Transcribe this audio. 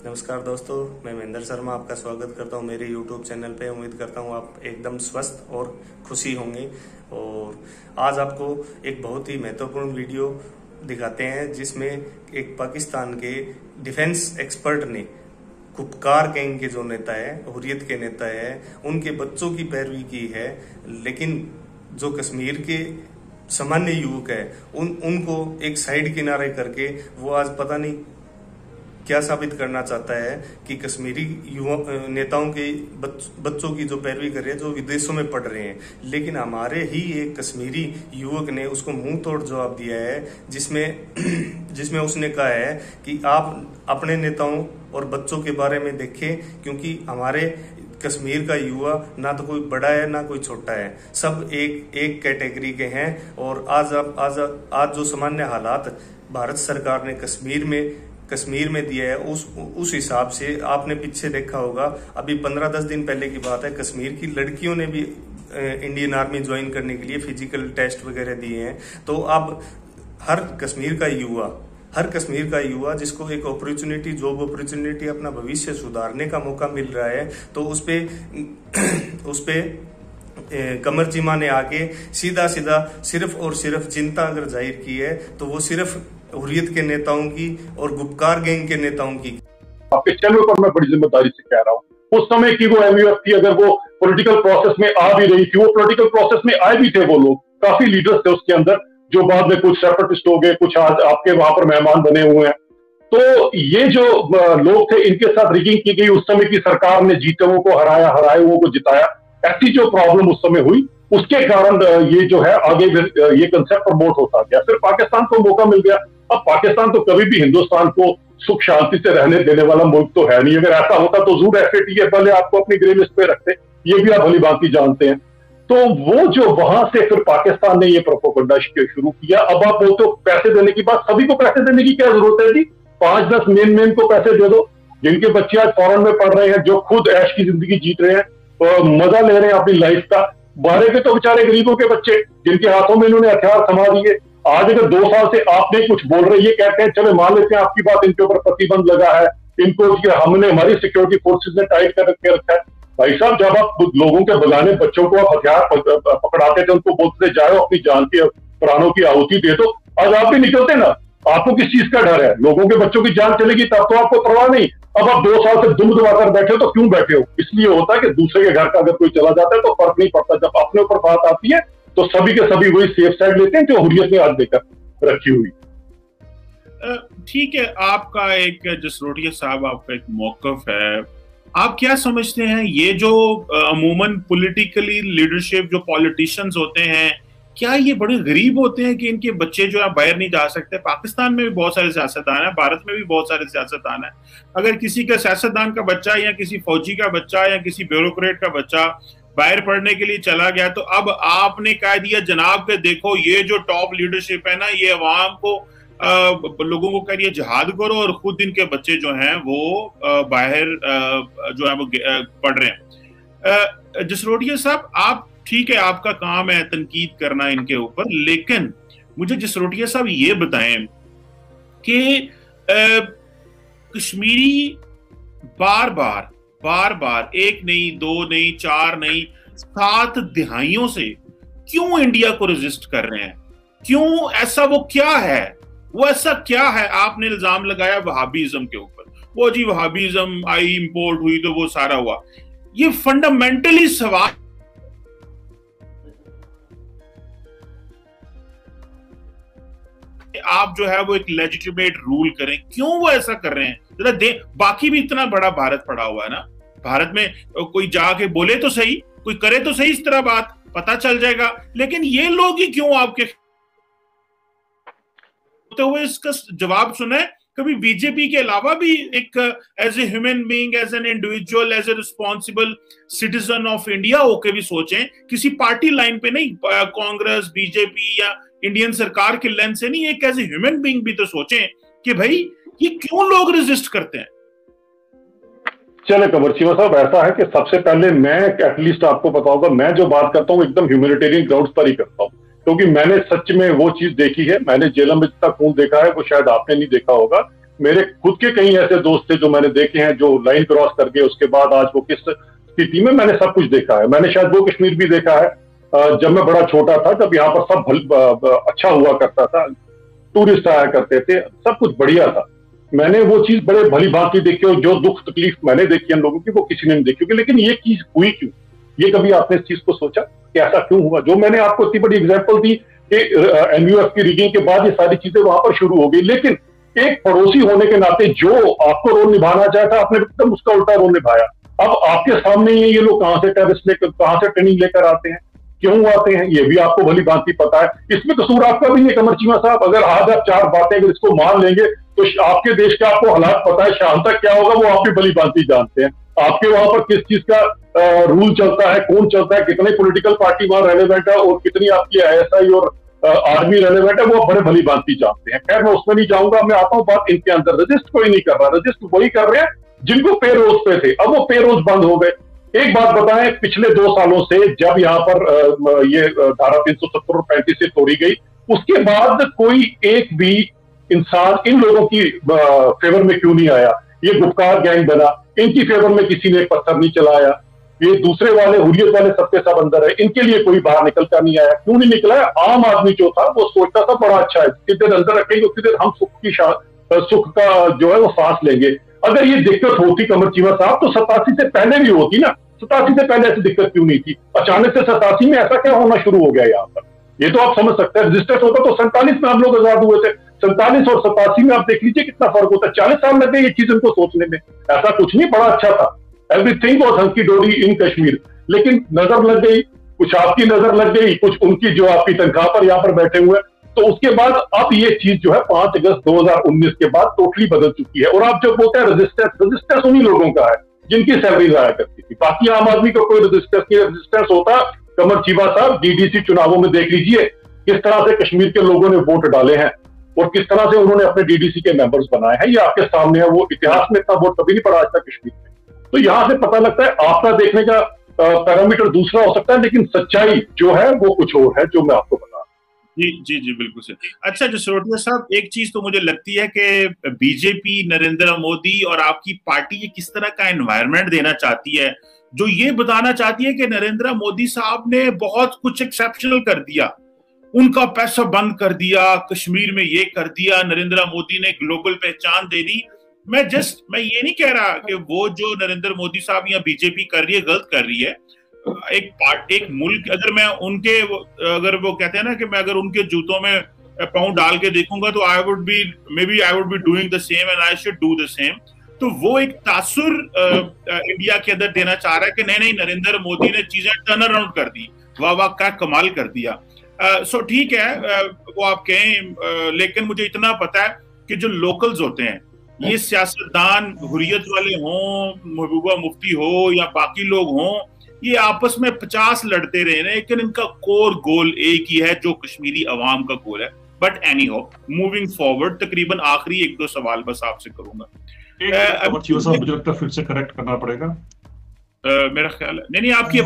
नमस्कार दोस्तों, मैं महेंद्र शर्मा आपका स्वागत करता हूं मेरे YouTube चैनल पे। उम्मीद करता हूं आप एकदम स्वस्थ और खुशी होंगे। और आज आपको एक बहुत ही महत्वपूर्ण वीडियो दिखाते हैं जिसमें एक पाकिस्तान के डिफेंस एक्सपर्ट ने खुपकार गैंग के जो नेता है, हुर्रियत के नेता है, उनके बच्चों की पैरवी की है। लेकिन जो कश्मीर के सामान्य युवक है उनको एक साइड किनारे करके वो आज पता नहीं क्या साबित करना चाहता है कि कश्मीरी युवा नेताओं के बच्चों की जो पैरवी कर रहे हैं, जो विदेशों में पढ़ रहे हैं। लेकिन हमारे ही एक कश्मीरी युवक ने उसको मुंह तोड़ जवाब दिया है, जिसमें उसने कहा है कि आप अपने नेताओं और बच्चों के बारे में देखें, क्योंकि हमारे कश्मीर का युवा ना तो कोई बड़ा है ना कोई छोटा है, सब एक कैटेगरी के हैं। और आज जो सामान्य हालात भारत सरकार ने कश्मीर में दिया है, उस हिसाब से आपने पीछे देखा होगा, अभी 15-10 दिन पहले की बात है, कश्मीर की लड़कियों ने भी इंडियन आर्मी ज्वाइन करने के लिए फिजिकल टेस्ट वगैरह दिए हैं। तो अब हर कश्मीर का युवा जिसको एक जॉब अपॉर्चुनिटी, अपना भविष्य सुधारने का मौका मिल रहा है, तो उस पे कमर चीमा ने आके सीधा सिर्फ और सिर्फ चिंता अगर जाहिर की है तो वो सिर्फ हुर्रियत के नेताओं की और गुपकार गैंग के नेताओं की। आपके चैनल पर मैं बड़ी जिम्मेदारी से कह रहा हूँ, उस समय की वो एमयूएफ थी, अगर वो पॉलिटिकल प्रोसेस में आ भी रही थी, वो पॉलिटिकल प्रोसेस में आए भी थे, वो लोग काफी लीडर्स थे उसके अंदर, जो बाद में कुछ सेपरेटिस्ट हो गए, कुछ आज आपके वहां पर मेहमान बने हुए हैं। तो ये जो लोग थे, इनके साथ रिगिंग की गई। उस समय की सरकार ने जीते हुओं को हराए हुओं को जिताया। ऐसी जो प्रॉब्लम उस समय हुई, उसके कारण ये जो है आगे ये कंसेप्ट प्रमोट होता गया। फिर पाकिस्तान को मौका मिल गया। अब पाकिस्तान तो कभी भी हिंदुस्तान को सुख शांति से रहने देने वाला मुल्क तो है नहीं। अगर ऐसा होता तो जरूर FATF पहले आपको अपनी ग्रे लिस्ट पे रखते, ये भी आप भली भांति जानते हैं। तो वो जो वहां से फिर पाकिस्तान ने ये प्रोपेगेंडा शुरू किया। अब आप बोलते हो पैसे देने की बात, सभी को पैसे देने की क्या जरूरत है जी? 5-10 मेन को पैसे दे दो, जिनके बच्चे आज फॉरेन में पढ़ रहे हैं, जो खुद ऐश की जिंदगी जीत रहे हैं, मजा ले रहे हैं अपनी लाइफ का। बाहर के तो बेचारे गरीबों के बच्चे, जिनके हाथों में इन्होंने हथियार थमा दिए। आज अगर 2 साल से आप नहीं कुछ बोल रहे, ये कहते हैं चलो मान लेते हैं आपकी बात, इनके ऊपर प्रतिबंध लगा है, इनको हमने हमारी सिक्योरिटी फोर्सेस ने टाइट कर रखा है। भाई साहब, जब आप लोगों के बुलाने बच्चों को आप हथियार पकड़ाते थे, उनको बोलते थे जाओ अपनी जान की प्राणों की आहुति दे दो, आज आप भी निकलते ना। आपको किस चीज का डर है? लोगों के बच्चों की जान चलेगी तब तो आपको परवाह नहीं। अब आप 2 साल से दुम दबाकर बैठे हो, तो क्यों बैठे हो? इसलिए होता है कि दूसरे के घर का अगर कोई चला जाता है तो फर्क नहीं पड़ता। जब अपने ऊपर बात आती है तो सभी के सभी वही सेफ साइड लेते हैं जो हुर्रियत ने आज देकर रखी हुई। ठीक है, आपका एक जसरोटिया साहब, आपका एक मौकफ है। आप क्या समझते हैं, ये जो अमूमन पॉलिटिकली लीडरशिप, जो पॉलिटिशियंस होते हैं, क्या ये बड़े गरीब होते हैं कि इनके बच्चे जो है बाहर नहीं जा सकते? पाकिस्तान में भी बहुत सारे सियासतदान है, भारत में भी बहुत सारे सियासतदान है। अगर किसी का सियासतदान का बच्चा या किसी फौजी का बच्चा या किसी ब्यूरोक्रेट का बच्चा बाहर पढ़ने के लिए चला गया, तो अब आपने कह दिया जनाब के देखो ये जो टॉप लीडरशिप है ना, ये अवाम को लोगों को कह दिया जिहाद करो, और खुद इनके बच्चे जो हैं वो बाहर जो है वो पढ़ रहे हैं। जसरोटिया साहब, आप ठीक है, आपका काम है तनकीद करना इनके ऊपर, लेकिन मुझे जसरोटिया साहब ये बताएं कि कश्मीरी बार बार 1 नहीं, 2 नहीं, 4 नहीं, 7 दिहाइयों से क्यों इंडिया को रेजिस्ट कर रहे हैं? क्यों? ऐसा वो क्या है? वो ऐसा क्या है? आपने इल्जाम लगाया वहाबीज्म के ऊपर, वो जी वहाबीज्म आई, इंपोर्ट हुई तो वो सारा हुआ। ये फंडामेंटली सवाल, आप जो है वो एक लेजिटिमेट रूल करें, क्यों वो ऐसा कर रहे हैं? जरा बाकी भी इतना बड़ा भारत पड़ा हुआ है ना, भारत में कोई जाके बोले तो सही, कोई करे तो सही, इस तरह बात पता चल जाएगा। लेकिन ये लोग ही क्यों आपके होते हुए इसका जवाब सुने? कभी बीजेपी के अलावा भी एक as a human being, as an individual, as a responsible citizen of India होके भी सोचें, किसी पार्टी लाइन पे नहीं, कांग्रेस, बीजेपी या इंडियन सरकार के लेंस से नहीं, एक एज ए ह्यूमन बीइंग भी तो सोचें कि भाई ये क्यों लोग रेजिस्ट करते हैं। चले कमर चीमा साहब, ऐसा है कि सबसे पहले मैं एटलीस्ट आपको बताऊंगा, मैं जो बात करता हूँ एकदम ह्यूमैनिटेरियन ग्राउंड्स पर ही करता हूँ, क्योंकि मैंने सच में वो चीज देखी है। मैंने जेलम में जितना खून देखा है वो शायद आपने नहीं देखा होगा। मेरे खुद के कई ऐसे दोस्त थे जो मैंने देखे हैं जो लाइन क्रॉस कर गए, उसके बाद आज वो किस स्थिति में, मैंने सब कुछ देखा है। मैंने शायद वो कश्मीर भी देखा है जब मैं बड़ा छोटा था, जब यहाँ पर सब अच्छा हुआ करता था, टूरिस्ट आया करते थे, सब कुछ बढ़िया था। मैंने वो चीज बड़े भली भांति देखी, और जो दुख तकलीफ मैंने देखी उन लोगों की वो किसी ने नहीं देखी। लेकिन ये चीज हुई क्यों, ये कभी आपने इस चीज को सोचा कि ऐसा क्यों हुआ? जो मैंने आपको इतनी बड़ी एग्जांपल दी कि MUF की रिगिंग के बाद ये सारी चीजें वहां पर शुरू हो गई, लेकिन एक पड़ोसी होने के नाते जो आपको रोल निभाना चाहता आपने एकदम उसका उल्टा रोल निभाया। अब आपके सामने ये लोग कहां से टेररिस्ट लेकर, कहां से ट्रेनिंग लेकर आते हैं, क्यों आते हैं, ये भी आपको भली भांति पता है। इसमें कसूर आपका भी नहीं कमर चीमा साहब। अगर आज आप 4 बातें अगर इसको मान लेंगे तो आपके देश का आपको हालात पता है, शाम तक क्या होगा वो आप भी भली भांति जानते हैं। आपके वहां पर किस चीज का रूल चलता है, कौन चलता है, कितने पॉलिटिकल पार्टी वहां रेलेवेंट है और कितनी आपकी ISI और आर्मी रेलेवेंट है, वो बड़े भली भांति जानते हैं। खैर मैं उसमें नहीं जाऊंगा, मैं आता हूँ बात इनके अंदर। रजिस्ट कोई नहीं कर रहा, रजिस्ट वही कर रहे हैं जिनको पे रोज पे थे, अब वो पे रोज बंद हो गए। एक बात बताएं, पिछले 2 सालों से जब यहाँ पर ये धारा 370 और 35 से तोड़ी गई, उसके बाद कोई एक भी इंसान इन लोगों की फेवर में क्यों नहीं आया? ये गुपकार गैंग बना, इनकी फेवर में किसी ने पत्थर नहीं चलाया। ये दूसरे वाले हुर्रियत वाले सबके सब अंदर है, इनके लिए कोई बाहर निकलता नहीं आया। क्यों नहीं निकला है? आम आदमी जो था वो सोचता था बड़ा अच्छा है, जितनी देर अंदर रखेंगे उतनी देर हम सुख का जो है वो सांस लेंगे। अगर ये दिक्कत होती कमर चीमा साहब तो 87 से पहले भी होती ना। 87 से पहले ऐसी दिक्कत क्यों नहीं थी? अचानक से 87 में ऐसा क्या होना शुरू हो गया यहाँ पर? ये तो आप समझ सकते हैं। रजिस्टर्स होता तो 47 में हम लोग आजाद हुए थे, 47 और 87 में आप देख लीजिए कितना फर्क होता है। 40 साल लग गए ये चीज उनको सोचने में। ऐसा कुछ नहीं, बड़ा अच्छा था, एवरीथिंग वाज हंकी डोरी इन कश्मीर। लेकिन नजर लग गई, कुछ आपकी नजर लग गई, कुछ उनकी जो आपकी तनख्वाह पर यहाँ पर बैठे हुए, तो उसके बाद अब ये चीज जो है 5 अगस्त 2019 के बाद टोटली बदल चुकी है। और आप जब बोलते हैं रजिस्टेंस उन्हीं लोगों का है जिनकी सैलरी आया करती थी, बाकी आम आदमी को कोई रजिस्टेंस होता। कमर चीमा साहब DDC चुनावों में देख लीजिए किस तरह से कश्मीर के लोगों ने वोट डाले हैं और किस तरह से उन्होंने अपने DDC के मेंबर्स बनाए हैं, ये आपके सामने है। वो इतिहास में इतना वोट कभी नहीं पड़ा आज तक कश्मीर में। तो यहां से पता लगता है आपका देखने का पैरामीटर दूसरा हो सकता है, लेकिन सच्चाई जो है वो कुछ और है, जो मैं आपको बता। जी जी जी, बिल्कुल सही। अच्छा जसरोटिया साहब, एक चीज तो मुझे लगती है कि बीजेपी, नरेंद्र मोदी और आपकी पार्टी ये किस तरह का एनवायरनमेंट देना चाहती है, जो ये बताना चाहती है कि नरेंद्र मोदी साहब ने बहुत कुछ एक्सेप्शनल कर दिया, उनका पैसा बंद कर दिया, कश्मीर में ये कर दिया, नरेंद्र मोदी ने ग्लोबल पहचान दे दी। मैं ये नहीं कह रहा कि वो जो नरेंद्र मोदी साहब या बीजेपी कर रही है गलत कर रही है। एक मुल्क, अगर वो कहते हैं ना कि मैं अगर उनके जूतों में पाँव डाल के देखूंगा तो I would be doing the same and I should do the same. तो वो एक तासुर इंडिया के अंदर देना चाह रहा है कि नहीं नरेंद्र मोदी ने चीजें टर्न अराउंड कर दी, वाह वाह क्या कमाल कर दिया। सो ठीक है, वो आप कहें, लेकिन मुझे इतना पता है कि जो लोकल्स होते हैं, ये सियासतदान हुर्रियत वाले हों, महबूबा मुफ्ती हो या बाकी लोग हों, ये आपस में 50 लड़ते रहे, लेकिन इनका कोर गोल एक ही है जो कश्मीरी अवाम का गोल है। बट एनी हो, मूविंग फॉरवर्ड, तकरीबन आखिरी 1-2 सवाल बस आपसे करूंगा। मुझे लगता है फिर से करेक्ट करना पड़ेगा, मेरा ख्याल है नहीं आपकी